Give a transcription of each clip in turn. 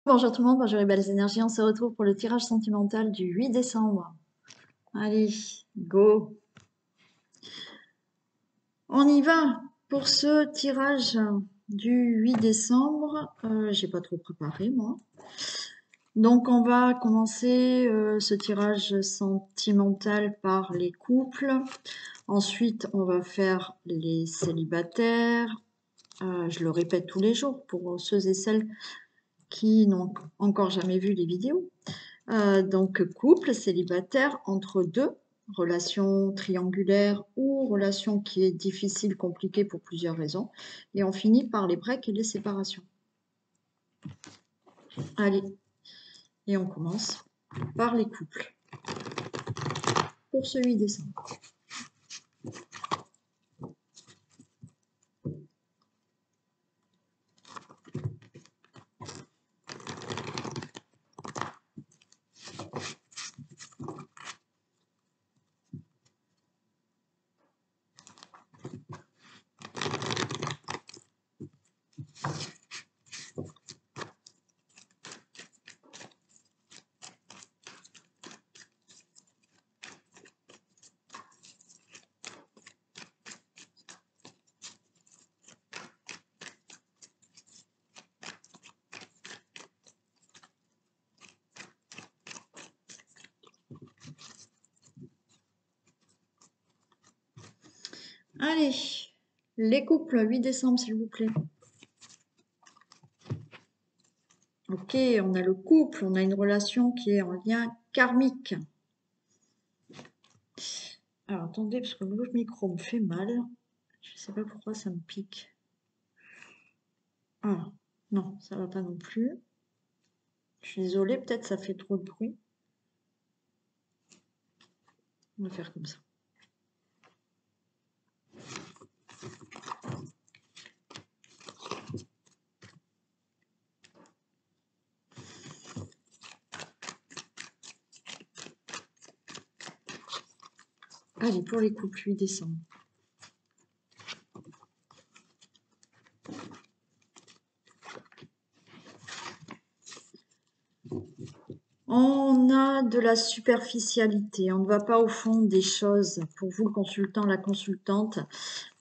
Bonjour tout le monde, bonjour les belles énergies, on se retrouve pour le tirage sentimental du 8 décembre. Allez, go! On y va pour ce tirage du 8 décembre. J'ai pas trop préparé moi. Donc on va commencer ce tirage sentimental par les couples. Ensuite on va faire les célibataires. Je le répète tous les jours pour ceux et celles qui n'ont encore jamais vu les vidéos. Donc couple, célibataire, entre deux, relation triangulaire ou relation qui est difficile, compliquée pour plusieurs raisons. Et on finit par les breaks et les séparations. Allez, et on commence par les couples. Pour ce 8 décembre. Allez, les couples, 8 décembre s'il vous plaît. Ok, on a le couple, on a une relation qui est en lien karmique. Alors attendez, parce que le micro me fait mal. Je ne sais pas pourquoi ça me pique. Ah, non, ça va pas non plus. Je suis désolée, peut-être ça fait trop de bruit. On va faire comme ça. Allez, pour les couples, 8 décembre. On a de la superficialité, on ne va pas au fond des choses. Pour vous, le consultant, la consultante,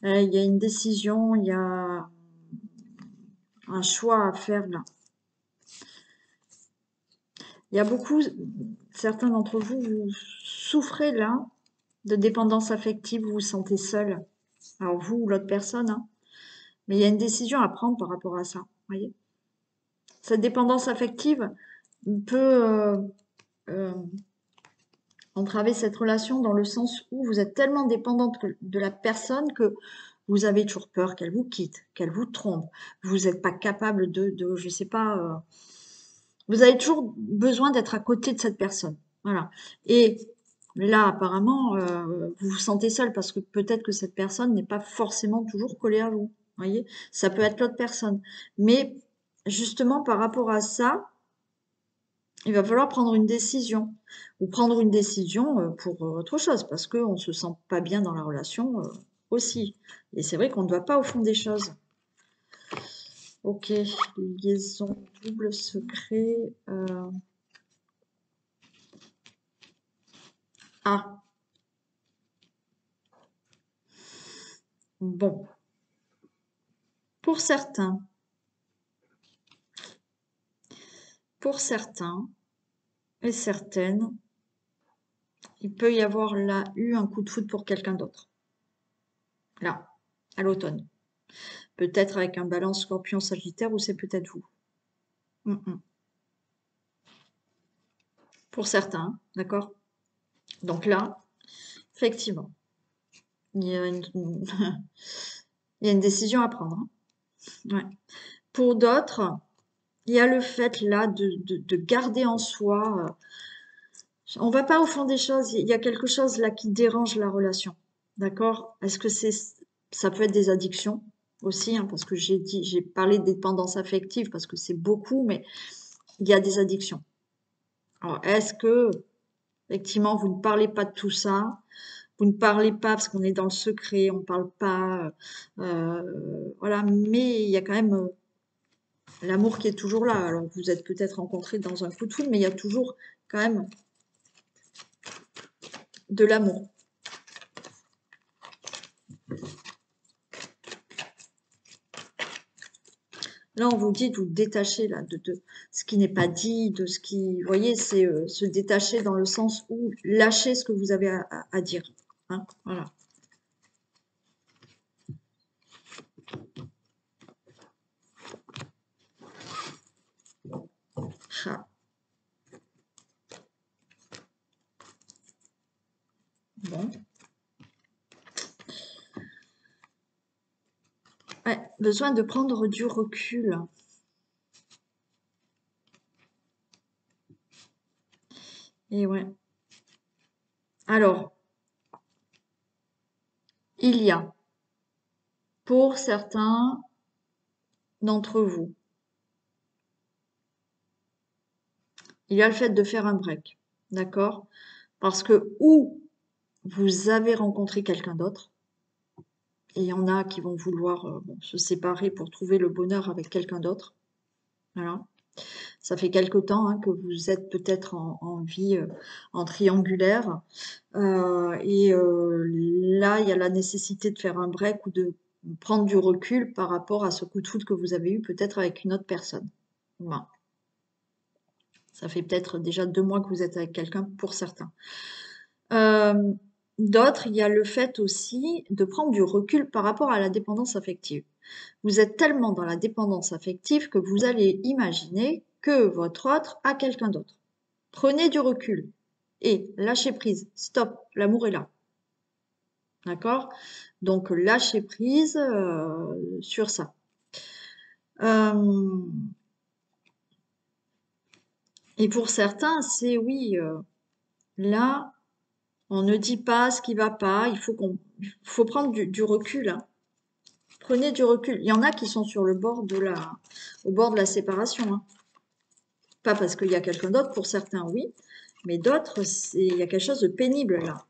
il y a une décision, il y a un choix à faire là. Il y a beaucoup, certains d'entre vous, vous souffrez là de dépendance affective, vous vous sentez seul. Alors vous ou l'autre personne, hein. Mais il y a une décision à prendre par rapport à ça, voyez. Cette dépendance affective peut entraver cette relation dans le sens où vous êtes tellement dépendante de la personne que vous avez toujours peur qu'elle vous quitte, qu'elle vous trompe. Vous n'êtes pas capable je sais pas, vous avez toujours besoin d'être à côté de cette personne. Voilà. Et là, apparemment, vous vous sentez seul parce que peut-être que cette personne n'est pas forcément toujours collée à vous. Voyez, ça peut être l'autre personne. Mais justement, par rapport à ça, il va falloir prendre une décision ou prendre une décision pour autre chose parce qu'on ne se sent pas bien dans la relation aussi. Et c'est vrai qu'on ne doit pas au fond des choses. Ok, liaison double secret. Ah, bon. Pour certains, et certaines, il peut y avoir là eu un coup de foudre pour quelqu'un d'autre. Là, à l'automne. Peut-être avec un balance scorpion sagittaire ou c'est peut-être vous. Pour certains, d'accord? Donc là, effectivement, il y a une, il y a une décision à prendre. Hein. Ouais. Pour d'autres, il y a le fait là de garder en soi. On va pas au fond des choses. Il y a quelque chose là qui dérange la relation. D'accord? Est-ce que ça peut être des addictions aussi, hein, parce que j'ai parlé de dépendance affective parce que c'est beaucoup, mais il y a des addictions. Alors, est-ce que effectivement vous ne parlez pas de tout ça? Vous ne parlez pas parce qu'on est dans le secret, on ne parle pas, voilà, mais il y a quand même L'amour qui est toujours là. Alors, vous êtes peut-être rencontrés dans un coup de foudre, mais il y a toujours quand même de l'amour. Là, on vous dit de vous détacher là, de ce qui n'est pas dit, de ce qui... Vous voyez, c'est se détacher dans le sens où lâcher ce que vous avez à dire. Hein, voilà. Ah. Bon. Ouais, besoin de prendre du recul. Et ouais. Alors, il y a, pour certains d'entre vous, il y a le fait de faire un break. D'accord? Parce que ou vous avez rencontré quelqu'un d'autre, et il y en a qui vont vouloir se séparer pour trouver le bonheur avec quelqu'un d'autre. Voilà. Ça fait quelque temps hein, que vous êtes peut-être en vie en triangulaire. Et là, il y a la nécessité de faire un break ou de prendre du recul par rapport à ce coup de foudre que vous avez eu peut-être avec une autre personne. Voilà. Ça fait peut-être déjà 2 mois que vous êtes avec quelqu'un pour certains. D'autres, il y a le fait aussi de prendre du recul par rapport à la dépendance affective. Vous êtes tellement dans la dépendance affective que vous allez imaginer que votre autre a quelqu'un d'autre. Prenez du recul et lâchez prise. Stop, l'amour est là. D'accord? Donc lâchez prise sur ça. Et pour certains, c'est oui, là, on ne dit pas ce qui va pas, faut prendre du recul. Hein. Prenez du recul. Il y en a qui sont sur le bord au bord de la séparation. Hein. Pas parce qu'il y a quelqu'un d'autre, pour certains, oui, mais d'autres, il y a quelque chose de pénible là.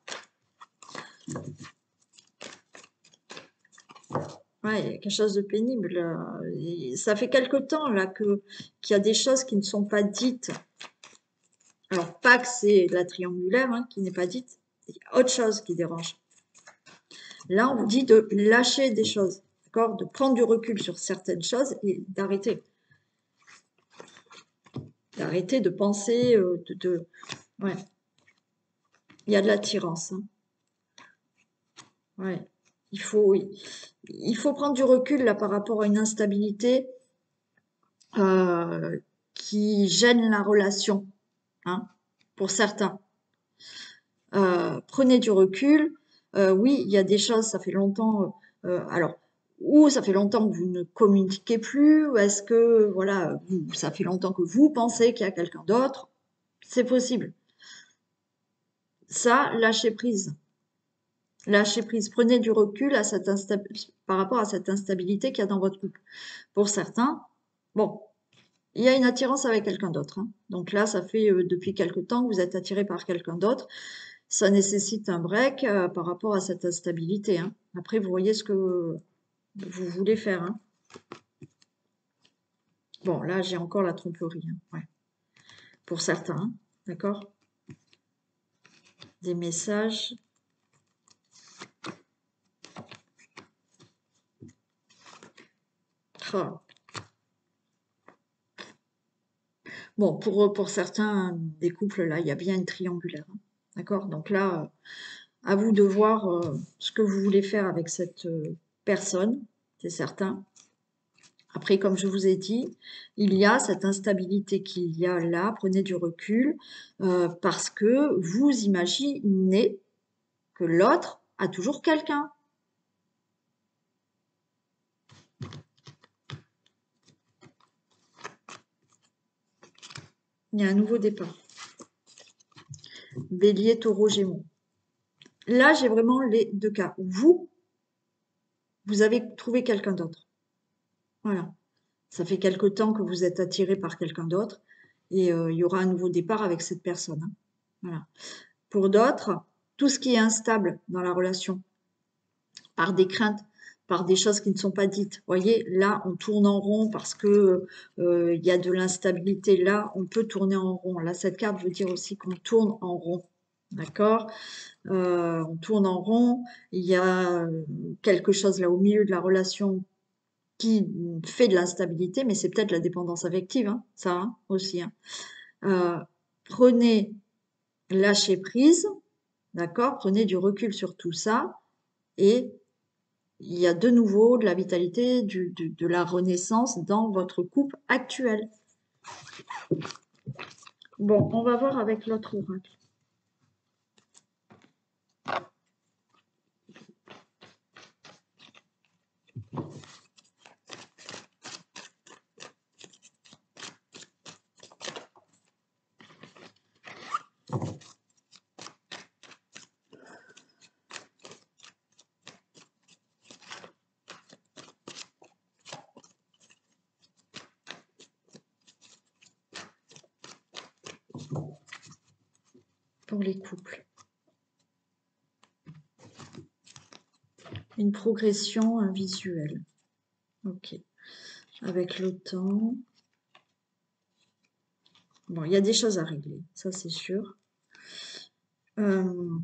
Ouais, il y a quelque chose de pénible. Et ça fait quelque temps là qu'il y a des choses qui ne sont pas dites. Alors, pas que c'est la triangulaire hein, qui n'est pas dite, il y a autre chose qui dérange. Là, on vous dit de lâcher des choses, d'accord? De prendre du recul sur certaines choses et d'arrêter. D'arrêter de penser, ouais. Il y a de l'attirance. Hein. Ouais. Il faut prendre du recul là par rapport à une instabilité qui gêne la relation, hein, pour certains. Prenez du recul. Oui, il y a des choses, ça fait longtemps. Alors, ou ça fait longtemps que vous ne communiquez plus, ou est-ce que voilà, ça fait longtemps que vous pensez qu'il y a quelqu'un d'autre. C'est possible. Ça, lâchez prise. Lâchez prise. Prenez du recul par rapport à cette instabilité qu'il y a dans votre couple. Pour certains, bon, il y a une attirance avec quelqu'un d'autre. Hein. Donc là, ça fait depuis quelque temps que vous êtes attiré par quelqu'un d'autre. Ça nécessite un break par rapport à cette instabilité. Hein. Après, vous voyez ce que vous voulez faire. Hein. Bon, là, j'ai encore la tromperie. Hein. Ouais. Pour certains, hein. D'accord? Des messages. Oh. Bon, pour certains, des couples, là, il y a bien une triangulaire. Hein. D'accord? Donc là, à vous de voir ce que vous voulez faire avec cette personne, c'est certain. Après, comme je vous ai dit, il y a cette instabilité qu'il y a là, prenez du recul, parce que vous imaginez que l'autre a toujours quelqu'un. Il y a un nouveau départ. Bélier, taureau, gémeaux. Là, j'ai vraiment les 2 cas. Vous avez trouvé quelqu'un d'autre. Voilà. Ça fait quelque temps que vous êtes attiré par quelqu'un d'autre et il y aura un nouveau départ avec cette personne. Hein. Voilà. Pour d'autres, tout ce qui est instable dans la relation, par des craintes, par des choses qui ne sont pas dites. Vous voyez, là, on tourne en rond parce que il y a de l'instabilité. Là, on peut tourner en rond. Là, cette carte veut dire aussi qu'on tourne en rond. D'accord? On tourne en rond. Il y a quelque chose là au milieu de la relation qui fait de l'instabilité, mais c'est peut-être la dépendance affective, hein, ça hein, aussi. Hein. Prenez, lâchez prise, d'accord? Prenez du recul sur tout ça et il y a de nouveau de la vitalité, de la renaissance dans votre couple actuel. Bon, on va voir avec l'autre oracle. Pour les couples. Une progression visuelle. Ok. Avec le temps. Bon, il y a des choses à régler, ça c'est sûr. On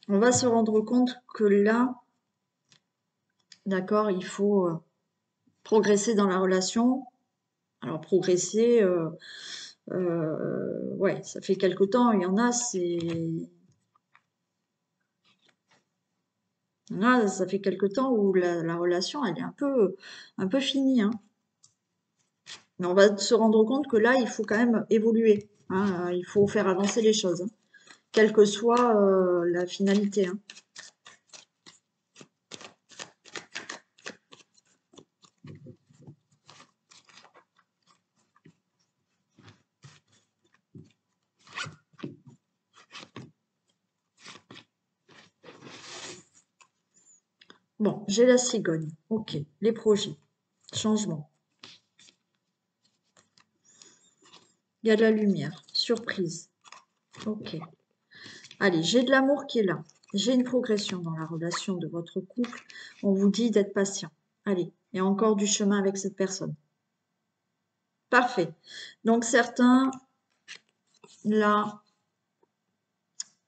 va se rendre compte que là, d'accord, il faut progresser dans la relation. Alors progresser, ouais, ça fait quelque temps. Il y en a, ça fait quelque temps où la relation, elle est un peu finie. Hein. Mais on va se rendre compte que là, il faut quand même évoluer. Hein. Il faut faire avancer les choses, hein, quelle que soit la finalité. Hein. Bon, j'ai la cigogne. Ok, les projets, changement. Il y a de la lumière, surprise. Ok. Allez, j'ai de l'amour qui est là. J'ai une progression dans la relation de votre couple. On vous dit d'être patient. Allez, il y a encore du chemin avec cette personne. Parfait. Donc certains, là,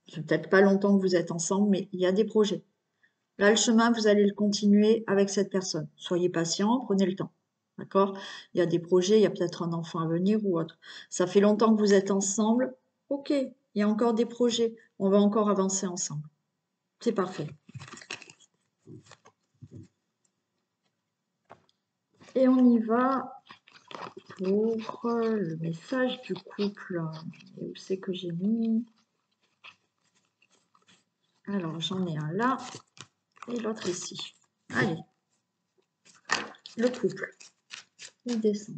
c'est peut-être pas longtemps que vous êtes ensemble, mais il y a des projets. Là, le chemin, vous allez le continuer avec cette personne. Soyez patient, prenez le temps. D'accord? Il y a des projets, il y a peut-être un enfant à venir ou autre. Ça fait longtemps que vous êtes ensemble. Ok, il y a encore des projets. On va encore avancer ensemble. C'est parfait. Et on y va pour le message du couple. Et où c'est que j'ai mis? Alors, j'en ai un là et l'autre ici. Allez. Le couple. Il descend.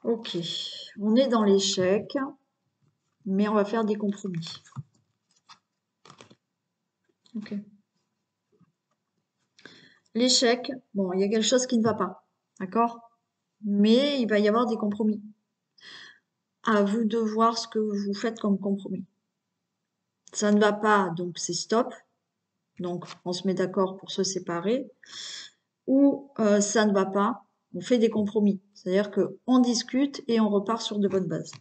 Ok, on est dans l'échec, mais on va faire des compromis. Ok. L'échec, bon, il y a quelque chose qui ne va pas, d'accord? Mais il va y avoir des compromis. À vous de voir ce que vous faites comme compromis. Ça ne va pas, donc c'est stop. Donc on se met d'accord pour se séparer. Ou ça ne va pas, on fait des compromis. C'est-à-dire qu'on discute et on repart sur de bonnes bases.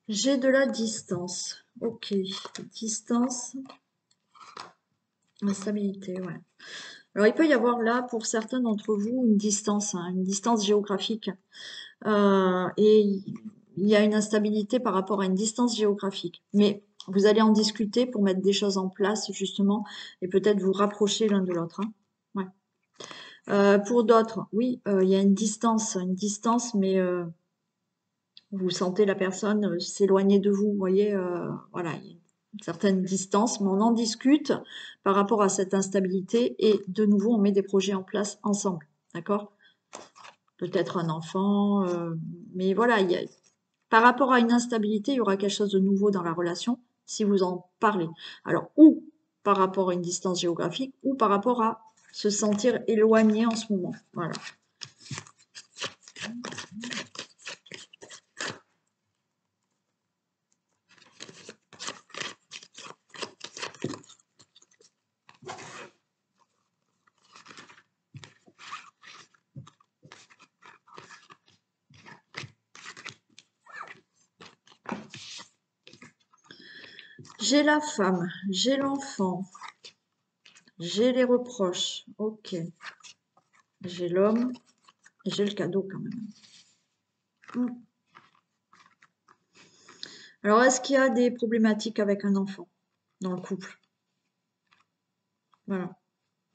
J'ai de la distance. Ok, distance, instabilité, ouais. Alors il peut y avoir là, pour certains d'entre vous, une distance géographique. Et il y a une instabilité par rapport à une distance géographique. Mais vous allez en discuter pour mettre des choses en place, justement, et peut-être vous rapprocher l'un de l'autre. Hein. Ouais. Pour d'autres, oui, il y a une distance, mais Vous sentez la personne s'éloigner de vous, vous voyez, voilà, il y a une certaine distance, mais on en discute par rapport à cette instabilité et de nouveau, on met des projets en place ensemble, d'accord? Peut-être un enfant, mais voilà, par rapport à une instabilité, il y aura quelque chose de nouveau dans la relation si vous en parlez. Alors, ou par rapport à une distance géographique, ou par rapport à se sentir éloigné en ce moment. Voilà. J'ai la femme, j'ai l'enfant, j'ai les reproches, ok. J'ai l'homme et j'ai le cadeau quand même. Alors, est-ce qu'il y a des problématiques avec un enfant dans le couple? Voilà,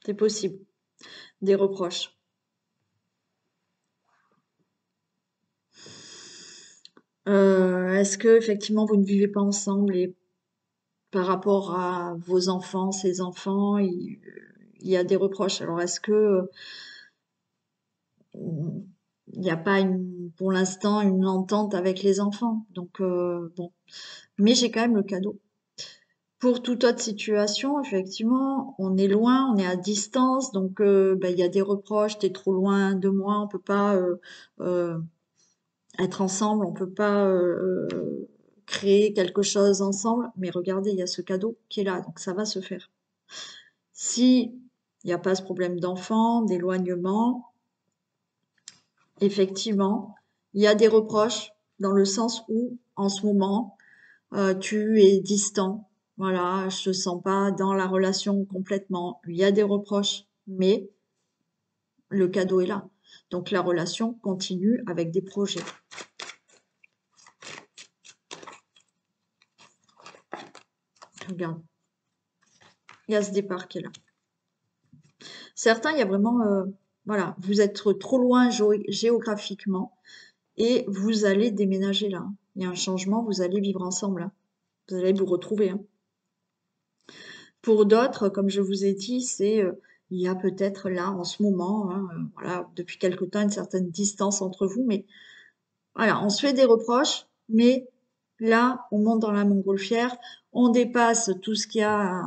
c'est possible. Des reproches. Est-ce que effectivement vous ne vivez pas ensemble et par rapport à vos enfants, ses enfants, il y a des reproches. Alors, est-ce que il n'y a pas pour l'instant une entente avec les enfants? Donc, bon. Mais j'ai quand même le cadeau. Pour toute autre situation, effectivement, on est loin, on est à distance, donc ben, il y a des reproches, t'es trop loin de moi, on peut pas euh, être ensemble, on peut pas créer quelque chose ensemble. Mais regardez, il y a ce cadeau qui est là, donc ça va se faire. Si il n'y a pas ce problème d'enfant, d'éloignement, effectivement, il y a des reproches dans le sens où, en ce moment, tu es distant. Voilà, je te sens pas dans la relation complètement. Il y a des reproches, mais le cadeau est là. Donc la relation continue avec des projets. Regarde, il y a ce départ qui est là. Certains, il y a vraiment, voilà, vous êtes trop loin géographiquement et vous allez déménager là. Il y a un changement, vous allez vivre ensemble là. Vous allez vous retrouver, hein. Pour d'autres, comme je vous ai dit, il y a peut-être là, en ce moment, hein, voilà, depuis quelque temps, une certaine distance entre vous, mais voilà, on se fait des reproches, mais là, on monte dans la montgolfière, on dépasse tout ce qu'il y a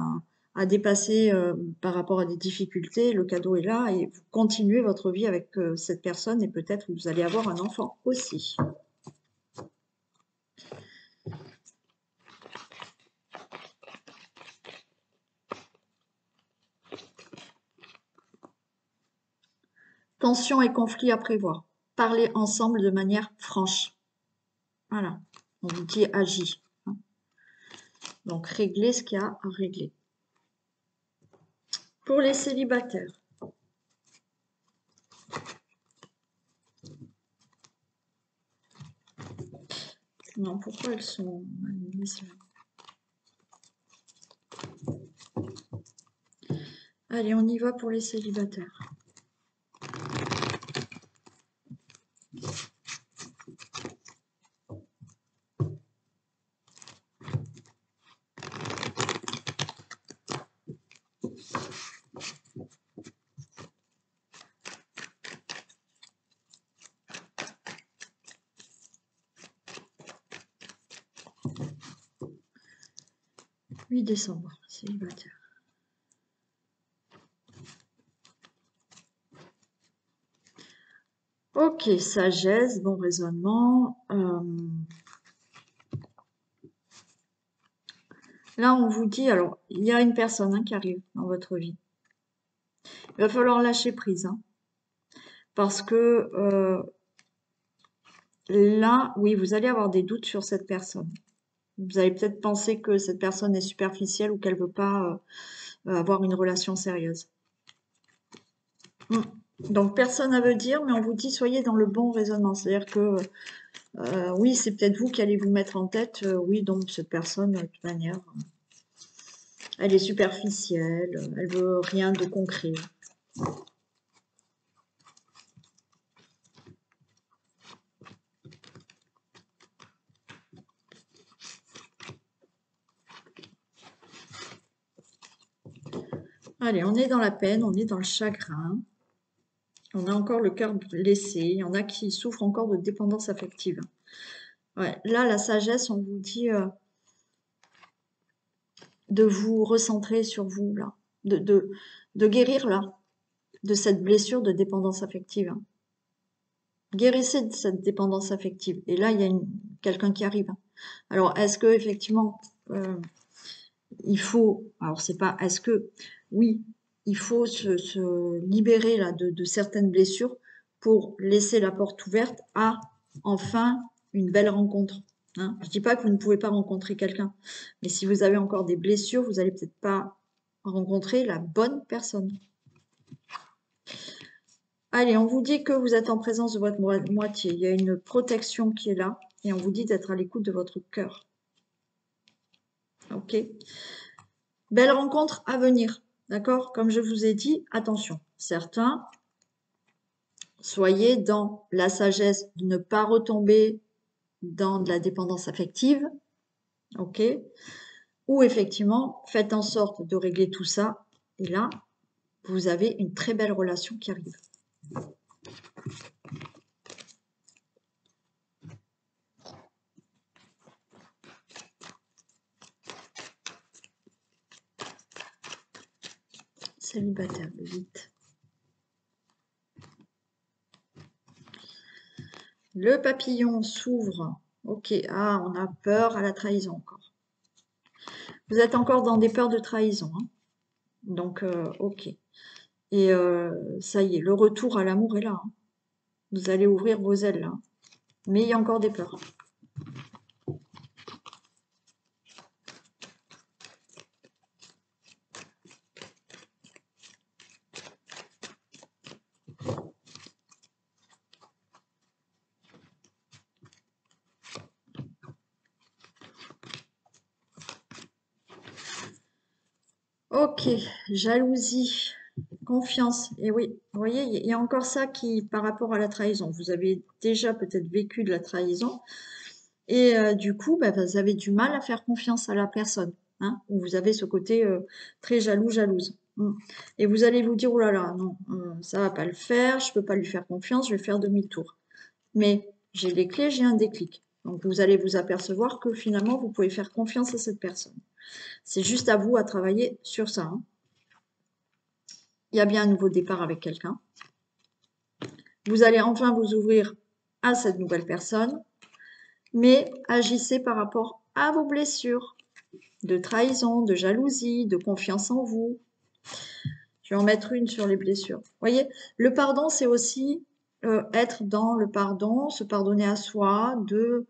à dépasser par rapport à des difficultés, le cadeau est là, et vous continuez votre vie avec cette personne, et peut-être vous allez avoir un enfant aussi. Tensions et conflits à prévoir. Parlez ensemble de manière franche. Voilà, on vous dit agis. Donc, régler ce qu'il y a à régler. Pour les célibataires. Non, pourquoi elles sont mal mises là? Allez, on y va pour les célibataires. « 8 décembre, célibataire. » Ok, sagesse, bon raisonnement. Là, on vous dit, alors, il y a une personne hein, qui arrive dans votre vie. Il va falloir lâcher prise. Hein, parce que là, oui, vous allez avoir des doutes sur cette personne. Vous allez peut-être penser que cette personne est superficielle ou qu'elle ne veut pas avoir une relation sérieuse. Donc, personne à veut dire, mais on vous dit, soyez dans le bon raisonnement. C'est-à-dire que, oui, c'est peut-être vous qui allez vous mettre en tête, oui, donc cette personne, de toute manière, elle est superficielle, elle veut rien de concret. Allez, on est dans la peine, on est dans le chagrin. On a encore le cœur blessé. Il y en a qui souffrent encore de dépendance affective. Ouais, là, la sagesse, on vous dit de vous recentrer sur vous, là. De guérir, là, de cette blessure de dépendance affective. Guérissez de cette dépendance affective. Et là, il y a quelqu'un qui arrive. Alors, est-ce que effectivement, il faut, alors c'est pas, est-ce que, oui, il faut se libérer là de certaines blessures pour laisser la porte ouverte à enfin une belle rencontre. Hein. Je dis pas que vous ne pouvez pas rencontrer quelqu'un, mais si vous avez encore des blessures, vous allez peut-être pas rencontrer la bonne personne. Allez, on vous dit que vous êtes en présence de votre moitié. Il y a une protection qui est là et on vous dit d'être à l'écoute de votre cœur. Ok. Belle rencontre à venir. D'accord? Comme je vous ai dit, attention. Certains, soyez dans la sagesse de ne pas retomber dans de la dépendance affective. Ok? Ou effectivement, faites en sorte de régler tout ça. Et là, vous avez une très belle relation qui arrive. Célibataire, le 8. Le papillon s'ouvre. Ok, ah, on a peur à la trahison encore. Vous êtes encore dans des peurs de trahison. Hein. Donc, ok. Et ça y est, le retour à l'amour est là. Hein. Vous allez ouvrir vos ailes là. Mais il y a encore des peurs. Ok, jalousie, confiance. Et oui, vous voyez, il y a encore ça qui, par rapport à la trahison, vous avez déjà peut-être vécu de la trahison. Et du coup, bah, vous avez du mal à faire confiance à la personne. Hein, où vous avez ce côté très jaloux, jalouse. Et vous allez vous dire, oh là là, non, ça va pas le faire, je peux pas lui faire confiance, je vais faire demi-tour. Mais j'ai les clés, j'ai un déclic. Donc vous allez vous apercevoir que finalement, vous pouvez faire confiance à cette personne. C'est juste à vous à travailler sur ça. Hein. Il y a bien un nouveau départ avec quelqu'un. Vous allez enfin vous ouvrir à cette nouvelle personne, mais agissez par rapport à vos blessures de trahison, de jalousie, de confiance en vous. Je vais en mettre une sur les blessures. Vous voyez, le pardon, c'est aussi être dans le pardon, se pardonner à soi, de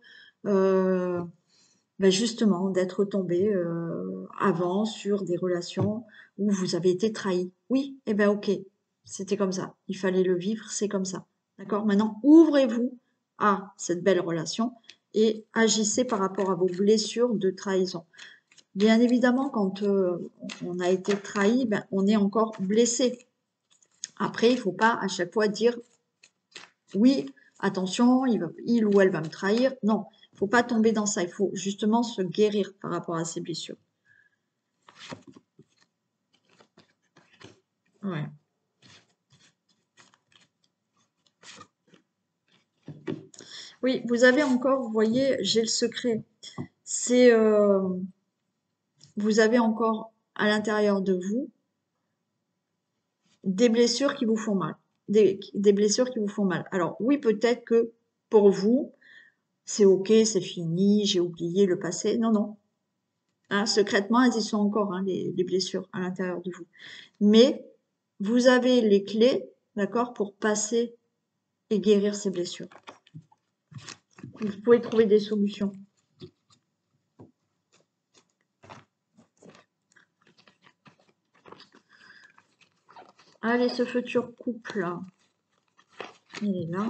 justement d'être tombé avant sur des relations où vous avez été trahi. Oui, eh ben ok, c'était comme ça. Il fallait le vivre, c'est comme ça. D'accord? Maintenant, ouvrez-vous à cette belle relation et agissez par rapport à vos blessures de trahison. Bien évidemment, quand on a été trahi, ben, on est encore blessé. Après, il ne faut pas à chaque fois dire oui, attention, il ou elle va me trahir. Non, il ne faut pas tomber dans ça. Il faut justement se guérir par rapport à ces blessures. Ouais. Oui, vous avez encore, vous voyez, j'ai le secret. C'est, vous avez encore à l'intérieur de vous des blessures qui vous font mal. Des blessures qui vous font mal. Alors oui, peut-être que pour vous, c'est ok, c'est fini, j'ai oublié le passé. Non, non. Hein, secrètement, elles y sont encore, hein, les blessures à l'intérieur de vous. Mais vous avez les clés, d'accord, pour passer et guérir ces blessures. Vous pouvez trouver des solutions. Allez, ce futur couple, il est là.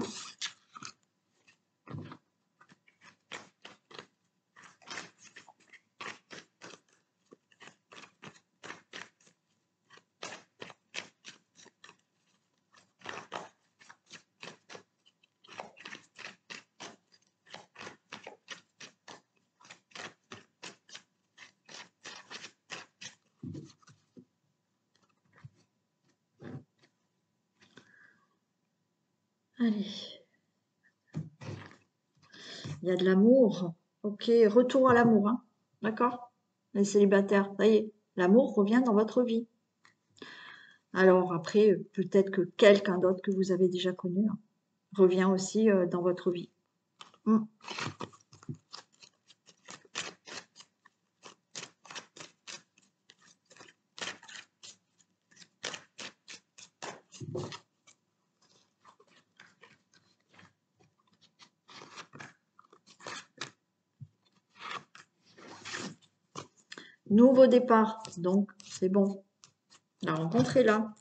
Allez. Il y a de l'amour. Ok, retour à l'amour, hein. D'accord? Les célibataires, ça y est, l'amour revient dans votre vie. Alors après, peut-être que quelqu'un d'autre que vous avez déjà connu hein, revient aussi dans votre vie. Hmm. Nouveau départ, donc c'est bon. La rencontre est là.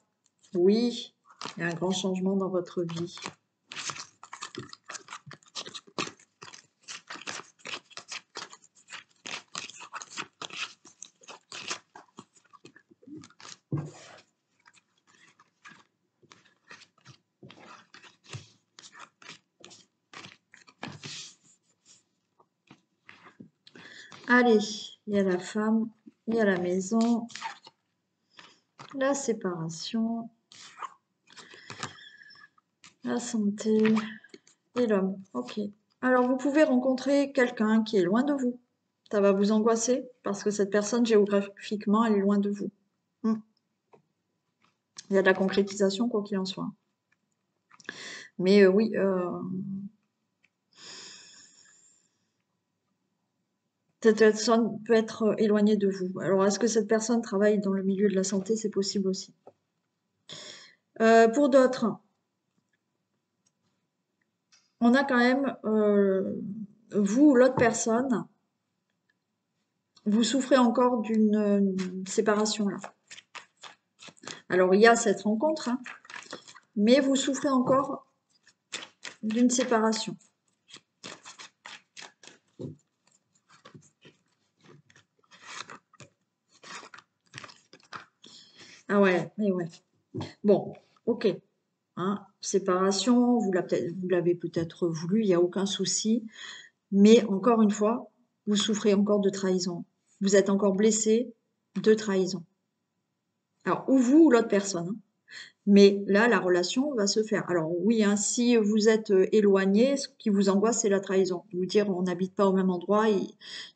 Oui, il y a un grand changement dans votre vie. Allez, il y a la femme, il y a la maison, la séparation, la santé et l'homme. Ok. Alors, vous pouvez rencontrer quelqu'un qui est loin de vous. Ça va vous angoisser parce que cette personne, géographiquement, elle est loin de vous. Hmm. Il y a de la concrétisation, quoi qu'il en soit. Mais oui, cette personne peut être éloignée de vous. Alors, est-ce que cette personne travaille dans le milieu de la santé? C'est possible aussi. Pour d'autres, on a quand même, vous ou l'autre personne, vous souffrez encore d'une séparation là. Alors, il y a cette rencontre, hein, mais vous souffrez encore d'une séparation. Ah ouais, mais ouais. Bon, ok. Hein, séparation, vous l'avez peut-être voulu, il n'y a aucun souci. Mais encore une fois, vous souffrez encore de trahison. Vous êtes encore blessé de trahison. Alors, ou vous ou l'autre personne. Hein. Mais là, la relation va se faire. Alors oui, hein, si vous êtes éloigné, ce qui vous angoisse, c'est la trahison. Vous dire, on n'habite pas au même endroit,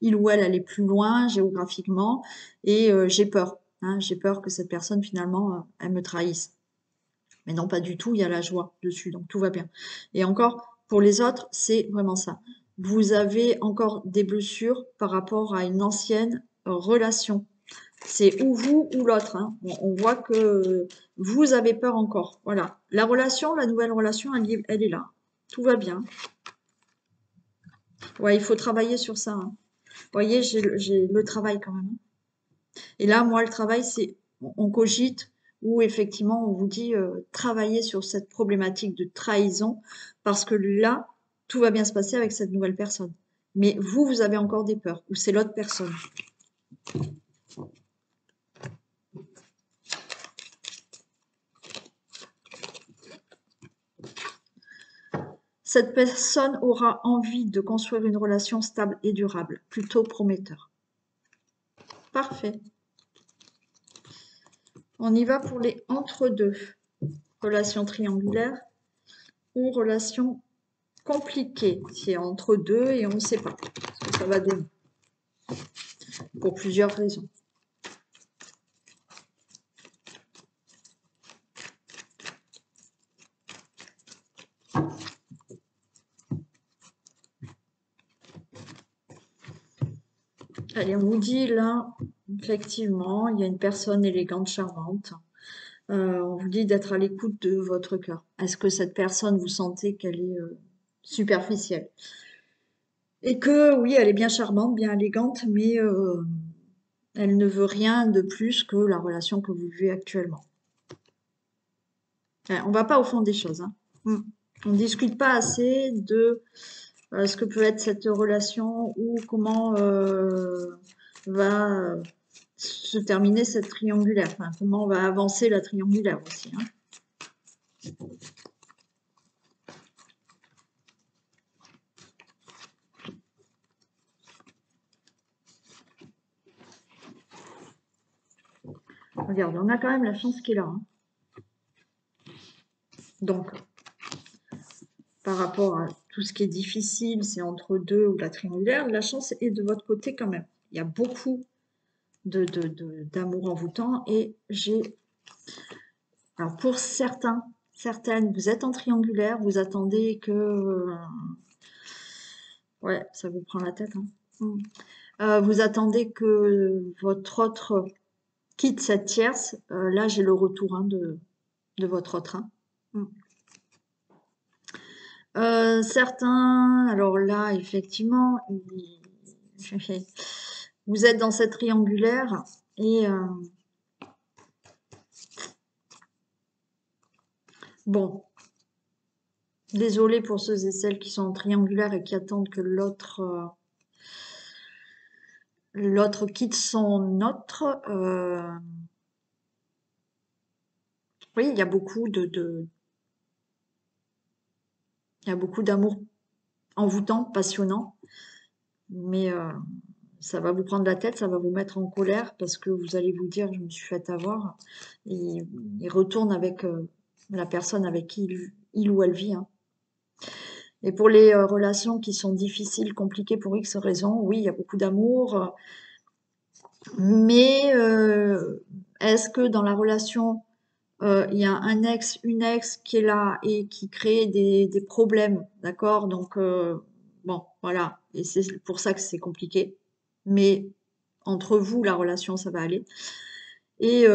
il ou elle est plus loin géographiquement, et j'ai peur. Hein, j'ai peur que cette personne, finalement, elle me trahisse. Mais non, pas du tout, il y a la joie dessus, donc tout va bien. Et encore, pour les autres, c'est vraiment ça. Vous avez encore des blessures par rapport à une ancienne relation. C'est ou vous ou l'autre. Hein. On voit que vous avez peur encore. Voilà. La relation, la nouvelle relation, elle est là. Tout va bien. Ouais, il faut travailler sur ça. Hein. Vous voyez, j'ai le travail quand même. Et là, moi, le travail, c'est on cogite ou effectivement, on vous dit travailler sur cette problématique de trahison parce que là, tout va bien se passer avec cette nouvelle personne. Mais vous, vous avez encore des peurs ou c'est l'autre personne. Cette personne aura envie de construire une relation stable et durable, plutôt prometteur. Parfait. On y va pour les entre-deux. Relation triangulaire ou relation compliquée. C'est entre deux et on ne sait pas ce que ça va donner. Pour plusieurs raisons. Allez, on vous dit là, effectivement, il y a une personne élégante, charmante. On vous dit d'être à l'écoute de votre cœur. Est-ce que cette personne, vous sentez qu'elle est superficielle? Et que oui, elle est bien charmante, bien élégante, mais elle ne veut rien de plus que la relation que vous vivez actuellement. On va pas au fond des choses. Hein. On ne discute pas assez de ce que peut être cette relation ou comment va se terminer cette triangulaire. Enfin, comment va avancer la triangulaire aussi. Hein. Regarde, on a quand même la chance qui est là. Hein. Donc, par rapport à tout ce qui est difficile, c'est entre deux ou la triangulaire, la chance est de votre côté quand même. Il y a beaucoup d'amour envoûtant et j'ai... Alors pour certaines, vous êtes en triangulaire, vous attendez que... ouais, ça vous prend la tête, hein. Vous attendez que votre autre quitte cette tierce. Là, j'ai le retour, hein, de votre autre, hein. Certains, alors là, effectivement, vous êtes dans cette triangulaire et bon, désolé pour ceux et celles qui sont en triangulaire et qui attendent que l'autre quitte son autre. Oui, il y a beaucoup il y a beaucoup d'amour envoûtant, passionnant, mais ça va vous prendre la tête, ça va vous mettre en colère parce que vous allez vous dire, je me suis fait avoir. Et il retourne avec la personne avec qui il ou elle vit, hein. Et pour les relations qui sont difficiles, compliquées pour X raisons, oui, il y a beaucoup d'amour, mais est-ce que dans la relation, il y a un ex, une ex qui est là et qui crée des problèmes, d'accord? Donc, bon, voilà. Et c'est pour ça que c'est compliqué. Mais entre vous, la relation, ça va aller. Et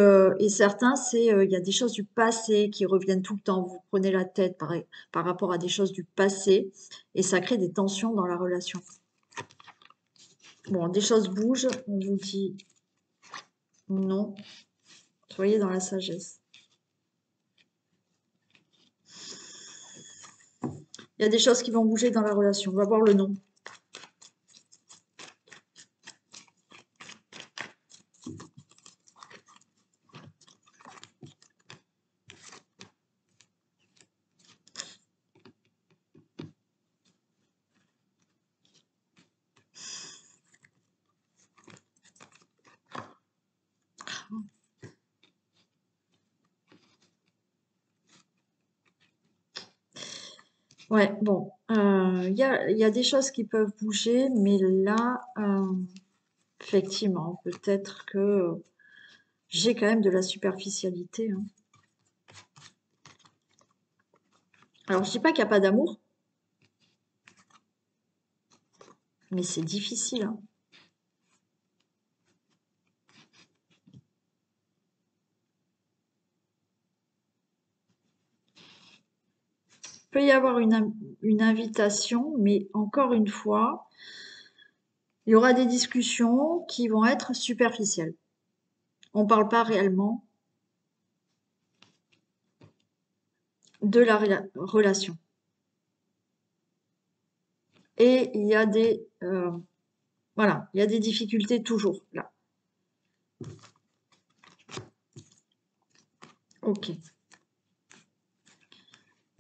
certains, il y a des choses du passé qui reviennent tout le temps. Vous prenez la tête par rapport à des choses du passé et ça crée des tensions dans la relation. Bon, des choses bougent, on vous dit non. Soyez dans la sagesse. Il y a des choses qui vont bouger dans la relation. On va voir le non. Ouais, bon, il y a des choses qui peuvent bouger, mais là, effectivement, peut-être que j'ai quand même de la superficialité, hein. Alors, je dis pas qu'il n'y a pas d'amour, mais c'est difficile, hein. Il peut y avoir une invitation, mais encore une fois, il y aura des discussions qui vont être superficielles. On ne parle pas réellement de la relation. Et il y a voilà, il y a des difficultés toujours là. Ok.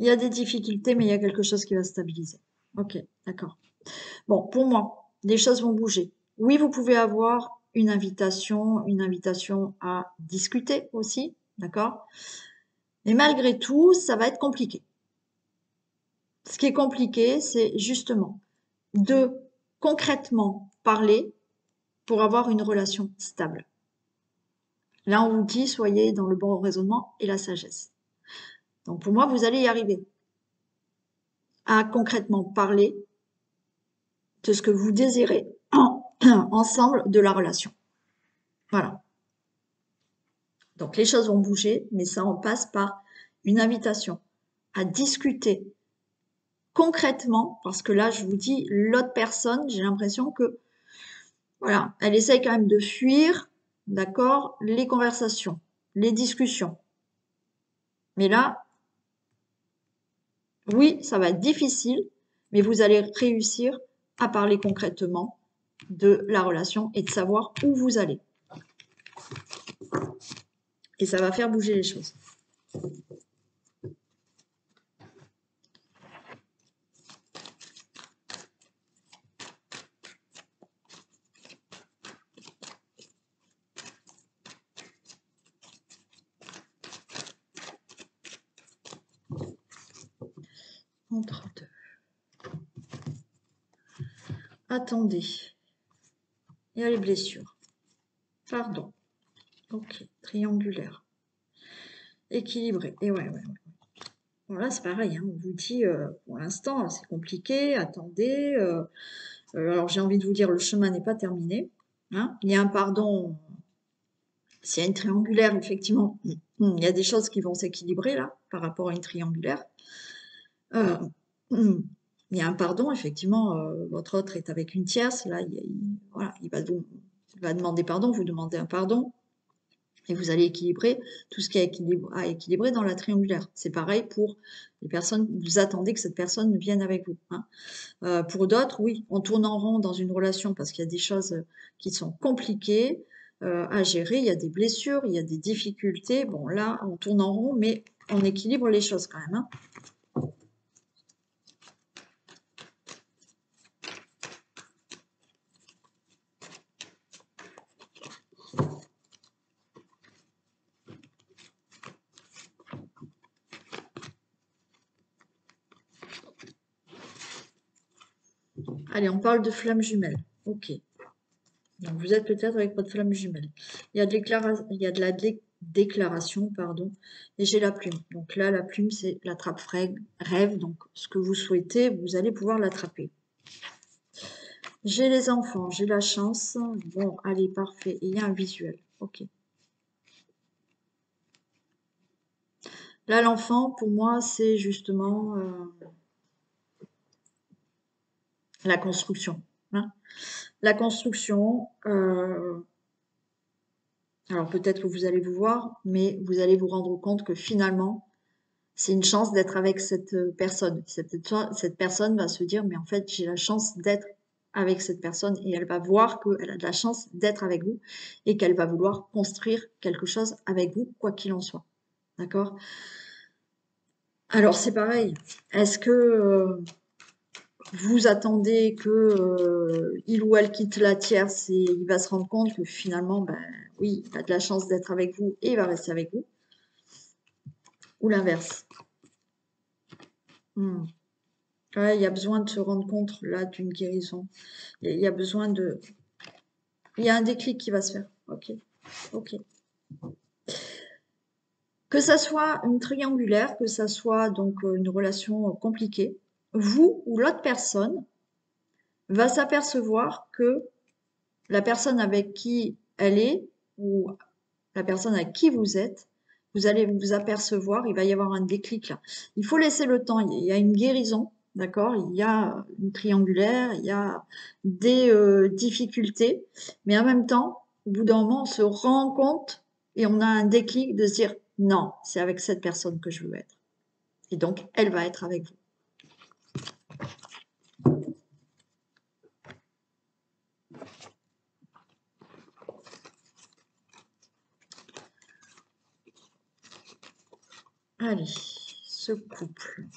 Il y a des difficultés, mais il y a quelque chose qui va stabiliser. Ok, d'accord. Bon, pour moi, des choses vont bouger. Oui, vous pouvez avoir une invitation à discuter aussi, d'accord? Mais malgré tout, ça va être compliqué. Ce qui est compliqué, c'est justement de concrètement parler pour avoir une relation stable. Là, on vous dit, soyez dans le bon raisonnement et la sagesse. Donc pour moi, vous allez y arriver à concrètement parler de ce que vous désirez ensemble de la relation. Voilà. Donc les choses vont bouger, mais ça en passe par une invitation à discuter concrètement, parce que là, je vous dis, l'autre personne, j'ai l'impression que, voilà, elle essaye quand même de fuir, d'accord, les conversations, les discussions. Mais là, oui, ça va être difficile, mais vous allez réussir à parler concrètement de la relation et de savoir où vous allez. Et ça va faire bouger les choses. entre deux. Attendez. Il y a les blessures. Pardon. Ok, triangulaire. Équilibré. Et ouais. Bon, là, c'est pareil, hein, on vous dit, pour l'instant, c'est compliqué, attendez. Alors, j'ai envie de vous dire, le chemin n'est pas terminé. Hein. Il y a un pardon. S'il y a une triangulaire, effectivement, il y a des choses qui vont s'équilibrer, là, par rapport à une triangulaire. Il y a un pardon, effectivement, votre autre est avec une tierce, là, voilà, il va demander pardon, vous demandez un pardon. Et vous allez équilibrer tout ce qui est à équilibrer dans la triangulaire. C'est pareil pour les personnes, vous attendez que cette personne vienne avec vous. Hein. Pour d'autres, oui, on tourne en rond dans une relation parce qu'il y a des choses qui sont compliquées à gérer, il y a des blessures, il y a des difficultés. Bon, là, on tourne en rond, mais on équilibre les choses quand même. Hein. Allez, on parle de flamme jumelle. Ok. Donc, vous êtes peut-être avec votre flamme jumelle. Il y a de la déclaration, pardon, et j'ai la plume. Donc là, la plume, c'est l'attrape-rêve. Donc, ce que vous souhaitez, vous allez pouvoir l'attraper. J'ai les enfants, j'ai la chance. Bon, allez, parfait. Et il y a un visuel. Ok. Là, l'enfant, pour moi, c'est justement la construction. Hein. La construction, alors peut-être que vous allez vous voir, mais vous allez vous rendre compte que finalement, c'est une chance d'être avec cette personne. Cette personne va se dire, mais en fait, j'ai la chance d'être avec cette personne et elle va voir qu'elle a de la chance d'être avec vous et qu'elle va vouloir construire quelque chose avec vous, quoi qu'il en soit. D'accord? Alors, c'est pareil. Est-ce que vous attendez que il ou elle quitte la tierce et il va se rendre compte que finalement, ben oui, il a de la chance d'être avec vous et il va rester avec vous? Ou l'inverse? Ouais, il y a besoin de se rendre compte là d'une guérison. Il y a besoin de. Il y a un déclic qui va se faire. Ok, ok. Que ça soit une triangulaire, que ça soit donc une relation compliquée, vous ou l'autre personne va s'apercevoir que la personne avec qui elle est ou la personne avec qui vous êtes, vous allez vous apercevoir, il va y avoir un déclic là. Il faut laisser le temps, il y a une guérison, d'accord? Il y a une triangulaire, il y a des difficultés, mais en même temps, au bout d'un moment, on se rend compte et on a un déclic de se dire non, c'est avec cette personne que je veux être. Et donc, elle va être avec vous. Allez, ce couple.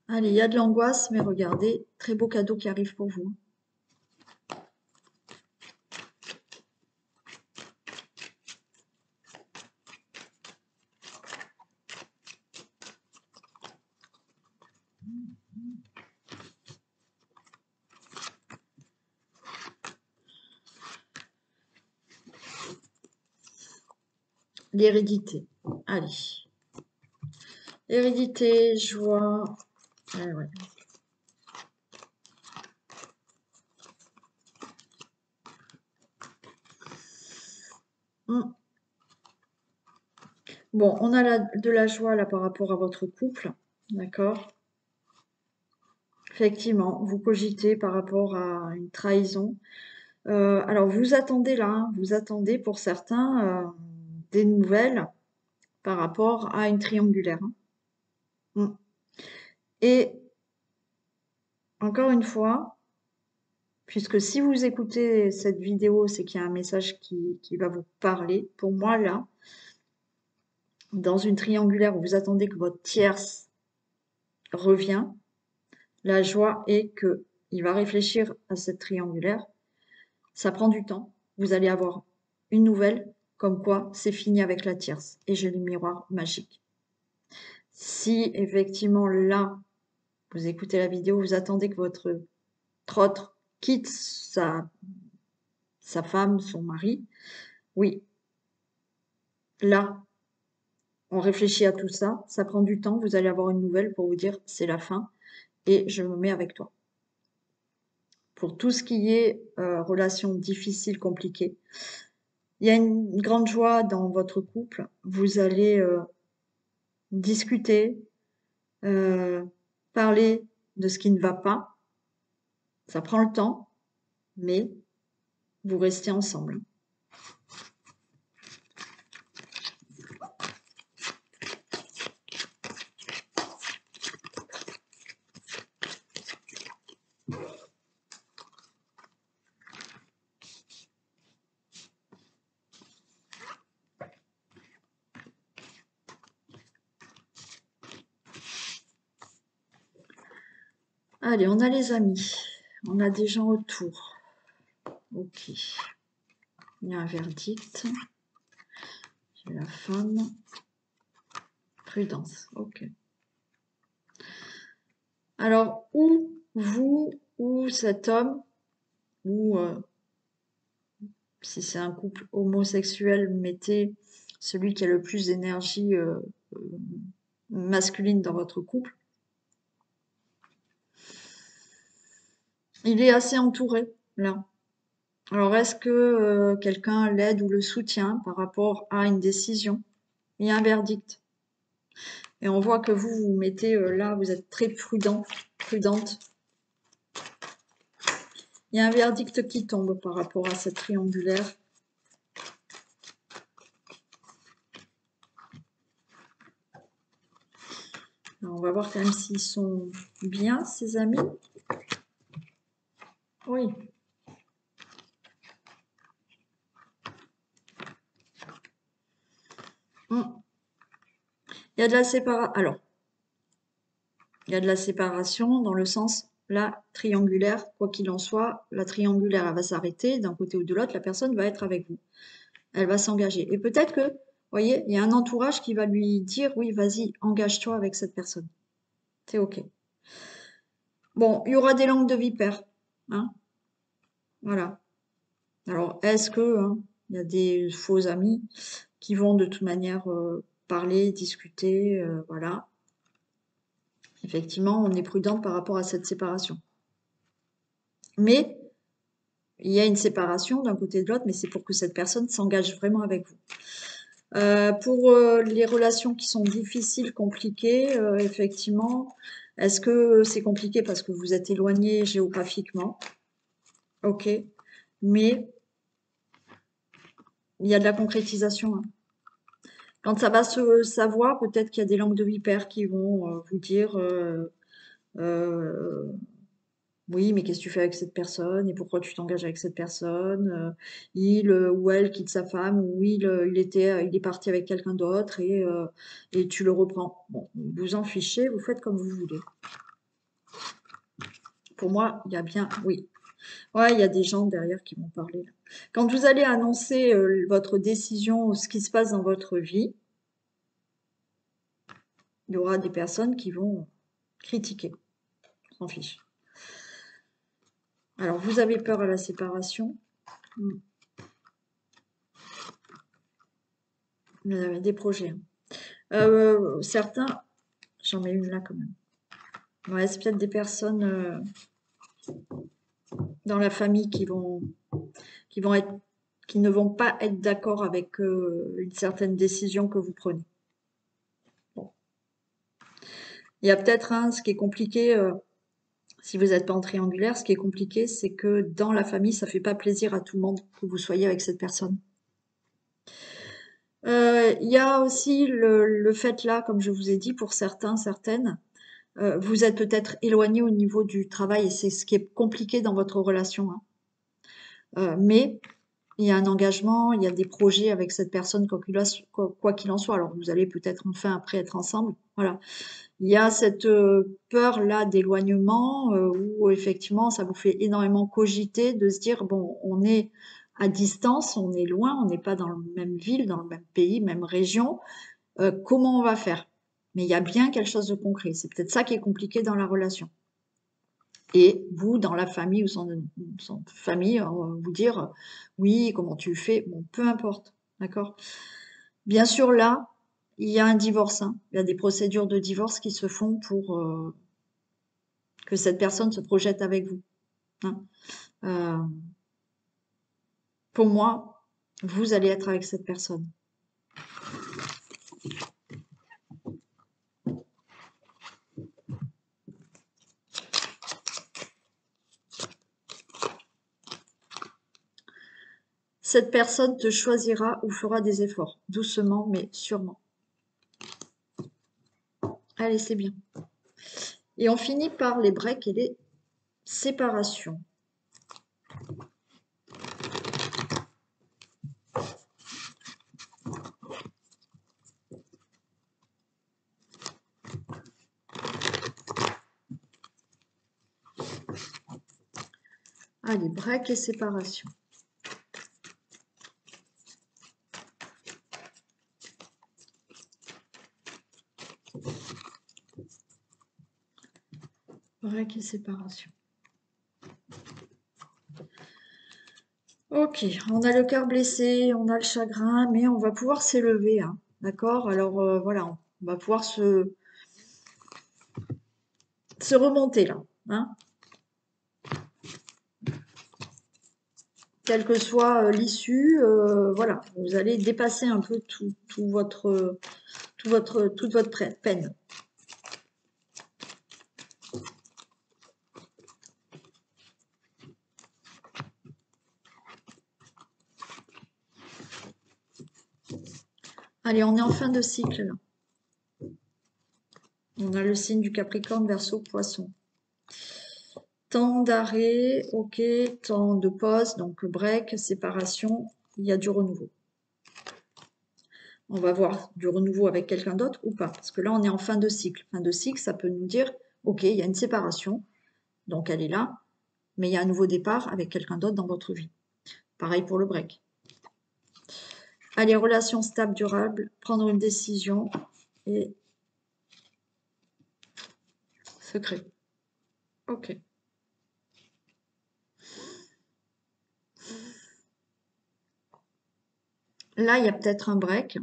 Allez, il y a de l'angoisse, mais regardez, très beau cadeau qui arrive pour vous. L'hérédité. Allez. Hérédité, joie. Ouais, ouais. Bon, on a de la joie là par rapport à votre couple, d'accord? Effectivement, vous cogitez par rapport à une trahison. Alors, vous attendez là, hein, vous attendez pour certains des nouvelles par rapport à une triangulaire. Hein. Et encore une fois, puisque si vous écoutez cette vidéo, c'est qu'il y a un message qui va vous parler. Pour moi, là, dans une triangulaire où vous attendez que votre tierce revient, la joie est que il va réfléchir à cette triangulaire. Ça prend du temps. Vous allez avoir une nouvelle, comme quoi c'est fini avec la tierce. Et j'ai le miroir magique. Si effectivement là, vous écoutez la vidéo, vous attendez que votre autre quitte sa femme, son mari, oui, là, on réfléchit à tout ça, ça prend du temps, vous allez avoir une nouvelle pour vous dire c'est la fin et je me mets avec toi. Pour tout ce qui est relation difficile, compliquée, il y a une grande joie dans votre couple. Vous allez discuter, euh, parler de ce qui ne va pas. Ça prend le temps, mais vous restez ensemble. Allez, on a les amis. On a des gens autour. Ok. Il y a un verdict. J'ai la femme. Prudence. Ok. Alors, ou vous, ou cet homme, ou si c'est un couple homosexuel, mettez celui qui a le plus d'énergie masculine dans votre couple. Il est assez entouré, là. Alors, est-ce que quelqu'un l'aide ou le soutient par rapport à une décision? Il y a un verdict. Et on voit que vous vous mettez là, vous êtes très prudent, prudente. Il y a un verdict qui tombe par rapport à cette triangulaire. Alors, on va voir quand même s'ils sont bien, ces amis. Oui. Il y a de la séparation. Alors, il y a de la séparation dans le sens, la triangulaire, quoi qu'il en soit, la triangulaire, elle va s'arrêter d'un côté ou de l'autre, la personne va être avec vous. Elle va s'engager. Et peut-être que, vous voyez, il y a un entourage qui va lui dire, oui, vas-y, engage-toi avec cette personne. C'est OK. Bon, il y aura des langues de vipère. Hein, voilà. Alors, est-ce que il y a des faux amis qui vont de toute manière parler, discuter, voilà. Effectivement, on est prudente par rapport à cette séparation. Mais il y a une séparation d'un côté et de l'autre, mais c'est pour que cette personne s'engage vraiment avec vous. Pour les relations qui sont difficiles, compliquées, effectivement, est-ce que c'est compliqué parce que vous êtes éloigné géographiquement? Ok, mais il y a de la concrétisation. Hein. Quand ça va se savoir, peut-être qu'il y a des langues de vipère qui vont vous dire euh, oui, mais qu'est-ce que tu fais avec cette personne et pourquoi tu t'engages avec cette personne il ou elle quitte sa femme ou il est parti avec quelqu'un d'autre et tu le reprends. Bon, vous en fichez, vous faites comme vous voulez. Pour moi, il y a bien, oui. Ouais, il y a des gens derrière qui vont parler. Là. Quand vous allez annoncer votre décision, ce qui se passe dans votre vie, il y aura des personnes qui vont critiquer. On s'en fiche. Alors, vous avez peur à la séparation. Vous avez des projets. Certains, j'en mets une là quand même. Ouais, c'est peut-être des personnes dans la famille qui ne vont pas être d'accord avec une certaine décision que vous prenez. Bon. Il y a peut-être ce qui est compliqué, si vous n'êtes pas en triangulaire, ce qui est compliqué, c'est que dans la famille, ça fait pas plaisir à tout le monde que vous soyez avec cette personne. Il y a aussi le fait là, comme je vous ai dit, pour certains, certaines, vous êtes peut-être éloigné au niveau du travail et c'est ce qui est compliqué dans votre relation. Hein. Mais il y a un engagement, il y a des projets avec cette personne quoi qu'il en soit. Alors vous allez peut-être enfin après être ensemble, voilà. Il y a cette peur-là d'éloignement où effectivement ça vous fait énormément cogiter de se dire, bon, on est à distance, on est loin, on n'est pas dans la même ville, dans le même pays, même région, comment on va faire? Mais il y a bien quelque chose de concret. C'est peut-être ça qui est compliqué dans la relation. Et vous, dans la famille ou sans famille, vous dire, oui, comment tu fais? Bon, peu importe, d'accord? Bien sûr, là, il y a un divorce, hein. Il y a des procédures de divorce qui se font pour que cette personne se projette avec vous, hein. Euh, pour moi, vous allez être avec cette personne. Cette personne te choisira ou fera des efforts, doucement mais sûrement. Allez, c'est bien. Et on finit par les breaks et les séparations. Allez, break et séparation. Break et séparation. Ok, on a le cœur blessé, on a le chagrin, mais on va pouvoir s'élever, hein, d'accord? Alors voilà, on va pouvoir se remonter là, hein? Quelle que soit l'issue, voilà, vous allez dépasser un peu toute votre peine. Allez, on est en fin de cycle là. On a le signe du Capricorne, Verseau, Poisson. Temps d'arrêt, ok, temps de pause, donc break, séparation, il y a du renouveau. On va voir du renouveau avec quelqu'un d'autre ou pas, parce que là on est en fin de cycle. Fin de cycle, ça peut nous dire, ok, il y a une séparation, donc elle est là, mais il y a un nouveau départ avec quelqu'un d'autre dans votre vie. Pareil pour le break. Allez, relation stable, durable, prendre une décision et secret. Ok. Là, il y a peut-être un break.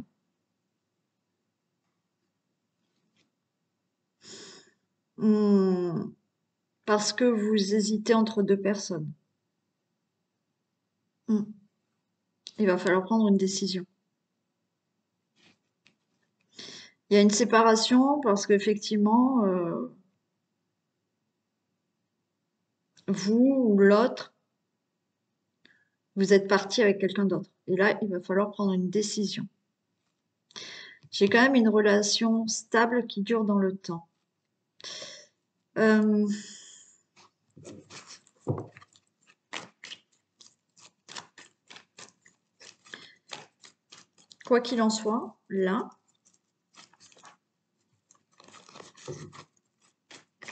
Parce que vous hésitez entre deux personnes. Il va falloir prendre une décision. Il y a une séparation parce qu'effectivement, vous ou l'autre, vous êtes parti avec quelqu'un d'autre. Et là, il va falloir prendre une décision. J'ai quand même une relation stable qui dure dans le temps. Quoi qu'il en soit, là,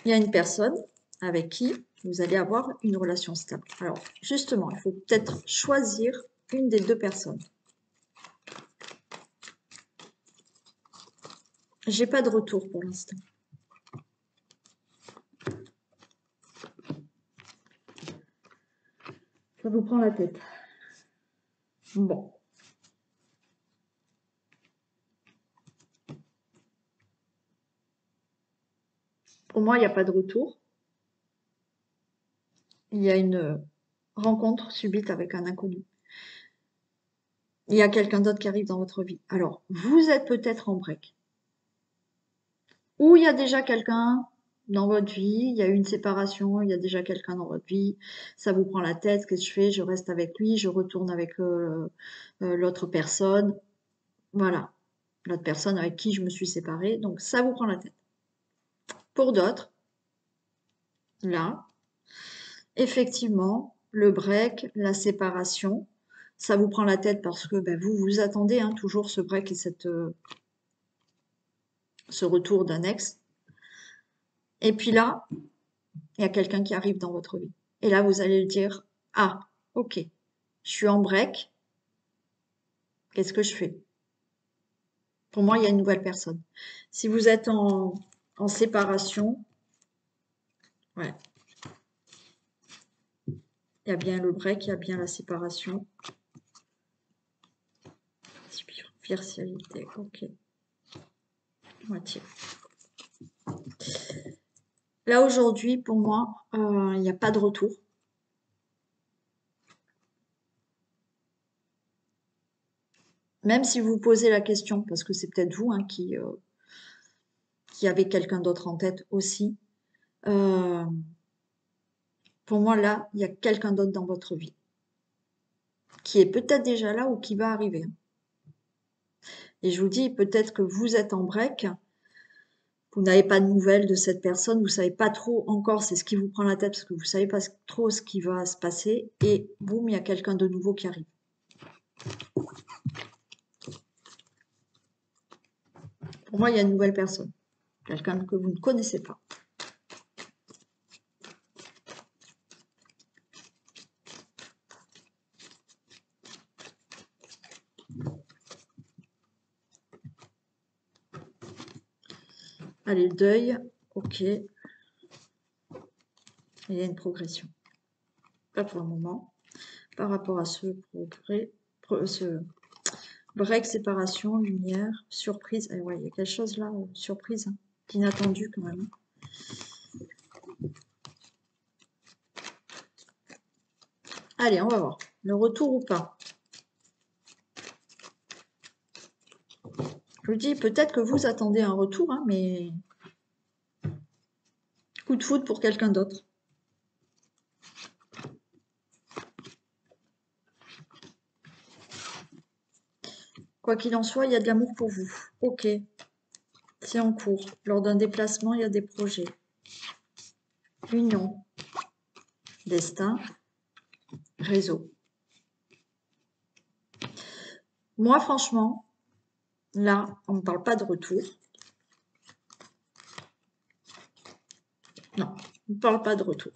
il y a une personne avec qui vous allez avoir une relation stable. Alors, justement, il faut peut-être choisir une des deux personnes. J'ai pas de retour pour l'instant. Ça vous prend la tête. Bon. Pour moi, il n'y a pas de retour. Il y a une rencontre subite avec un inconnu. Il y a quelqu'un d'autre qui arrive dans votre vie. Alors, vous êtes peut-être en break. Ou il y a déjà quelqu'un dans votre vie, il y a eu une séparation, il y a déjà quelqu'un dans votre vie, ça vous prend la tête, qu'est-ce que je fais? Je reste avec lui, je retourne avec l'autre personne. Voilà, l'autre personne avec qui je me suis séparée, donc ça vous prend la tête. Pour d'autres, là, effectivement, le break, la séparation, Ça vous prend la tête parce que ben, vous attendez hein, toujours ce break et ce retour d'un ex. Et puis là, il y a quelqu'un qui arrive dans votre vie. Et là, vous allez le dire, ah, ok, je suis en break, qu'est-ce que je fais? Pour moi, il y a une nouvelle personne. Si vous êtes en séparation, ouais, il y a bien le break, il y a bien la séparation. Superficialité, ok. Moitié. Là, aujourd'hui, pour moi, il n'y a pas de retour. Même si vous posez la question, parce que c'est peut-être vous hein, qui avez quelqu'un d'autre en tête aussi. Pour moi, là, il y a quelqu'un d'autre dans votre vie qui est peut-être déjà là ou qui va arriver. Et je vous dis, peut-être que vous êtes en break, vous n'avez pas de nouvelles de cette personne, vous savez pas trop encore, c'est ce qui vous prend la tête parce que vous savez pas trop ce qui va se passer, et boum, il y a quelqu'un de nouveau qui arrive. Pour moi, il y a une nouvelle personne, quelqu'un que vous ne connaissez pas. Allez, le deuil, ok. Il y a une progression. Pas pour le moment. Par rapport à ce break, séparation, lumière, surprise. Eh ouais, il y a quelque chose là, surprise, hein, inattendu quand même. Allez, on va voir. Le retour ou pas. Je vous dis, peut-être que vous attendez un retour, hein, mais coup de foudre pour quelqu'un d'autre. Quoi qu'il en soit, il y a de l'amour pour vous. Ok, c'est en cours. Lors d'un déplacement, il y a des projets. Union, destin, réseau. Moi, franchement, là, on ne parle pas de retour. Non, on ne parle pas de retour.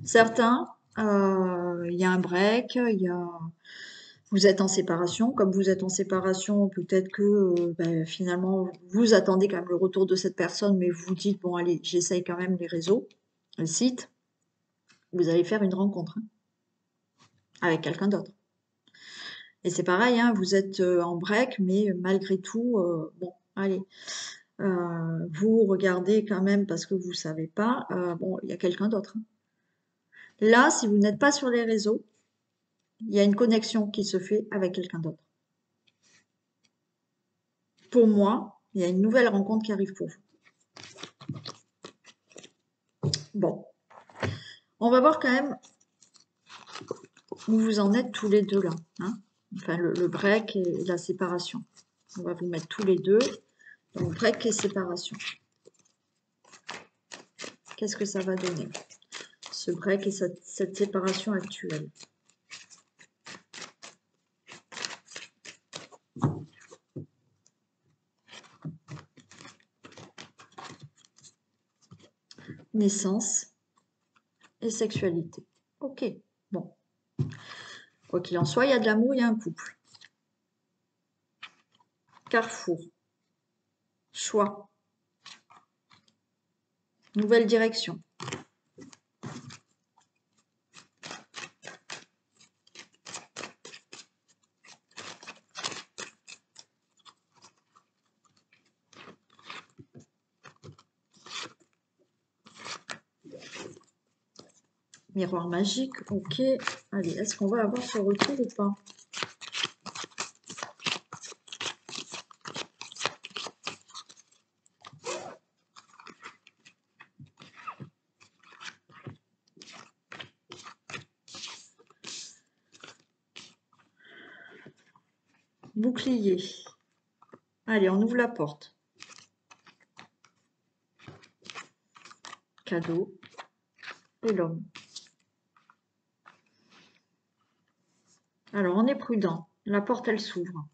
Certains, il y a un break, vous êtes en séparation. Comme vous êtes en séparation, peut-être que ben, finalement, vous attendez quand même le retour de cette personne, mais vous vous dites, bon allez, j'essaye quand même les réseaux, le site. Vous allez faire une rencontre hein, avec quelqu'un d'autre. Et c'est pareil, hein, vous êtes en break, mais malgré tout, bon, allez, vous regardez quand même parce que vous ne savez pas, bon, il y a quelqu'un d'autre. Hein. Là, si vous n'êtes pas sur les réseaux, il y a une connexion qui se fait avec quelqu'un d'autre. Pour moi, il y a une nouvelle rencontre qui arrive pour vous. Bon, on va voir quand même où vous en êtes tous les deux là. Hein, enfin, le break et la séparation. On va vous mettre tous les deux. Donc, break et séparation. Qu'est-ce que ça va donner? Ce break et cette séparation actuelle. Naissance et sexualité. Ok, bon. Quoi qu'il en soit, il y a de l'amour, il y a un couple. Carrefour. Choix. Nouvelle direction. Miroir magique, ok. Allez, est-ce qu'on va avoir ce retour ou pas? Bouclier. Allez, on ouvre la porte. Cadeau. Et l'homme. Alors, on est prudent. La porte, elle s'ouvre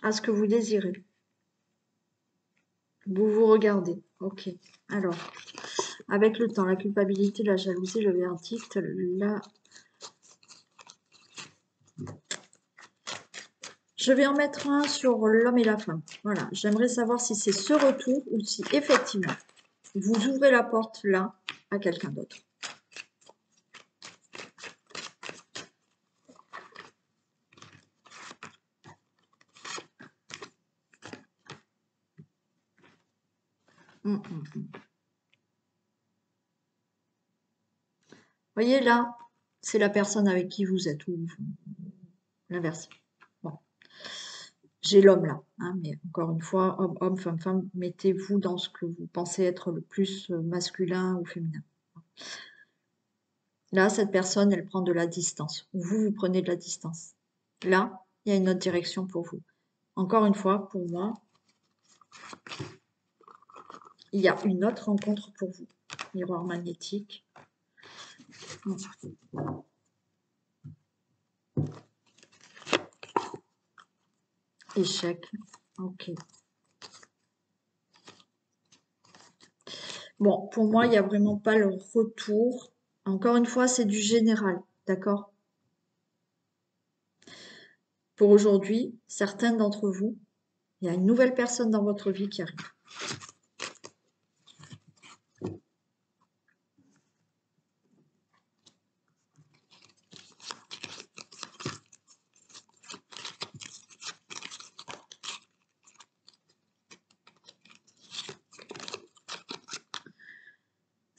à ce que vous désirez. Vous vous regardez. Ok. Alors, avec le temps, la culpabilité, la jalousie, le verdict, la... Je vais en mettre un sur l'homme et la femme. Voilà. J'aimerais savoir si c'est ce retour ou si effectivement, vous ouvrez la porte là à quelqu'un d'autre. Voyez là, c'est la personne avec qui vous êtes ou l'inverse. Bon. J'ai l'homme là, hein, mais encore une fois, homme, homme, femme, femme, mettez-vous dans ce que vous pensez être le plus masculin ou féminin. Là, cette personne, elle prend de la distance, ou vous, vous prenez de la distance. Là, il y a une autre direction pour vous. Encore une fois, pour moi, il y a une autre rencontre pour vous. Miroir magnétique. Échec. Ok. Bon, pour moi, il n'y a vraiment pas le retour. Encore une fois, c'est du général, d'accord? Pour aujourd'hui, certains d'entre vous, il y a une nouvelle personne dans votre vie qui arrive.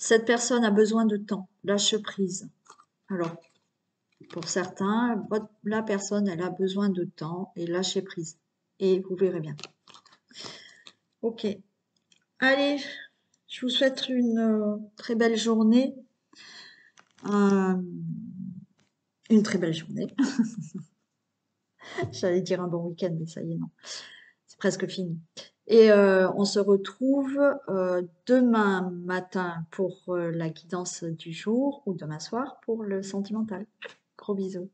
Cette personne a besoin de temps, lâche prise. Alors, pour certains, la personne, elle a besoin de temps et lâcher prise. Et vous verrez bien. Ok. Allez, je vous souhaite une très belle journée. Une très belle journée. J'allais dire un bon week-end, mais ça y est, non. C'est presque fini. Et on se retrouve demain matin pour la guidance du jour ou demain soir pour le sentimental. Gros bisous.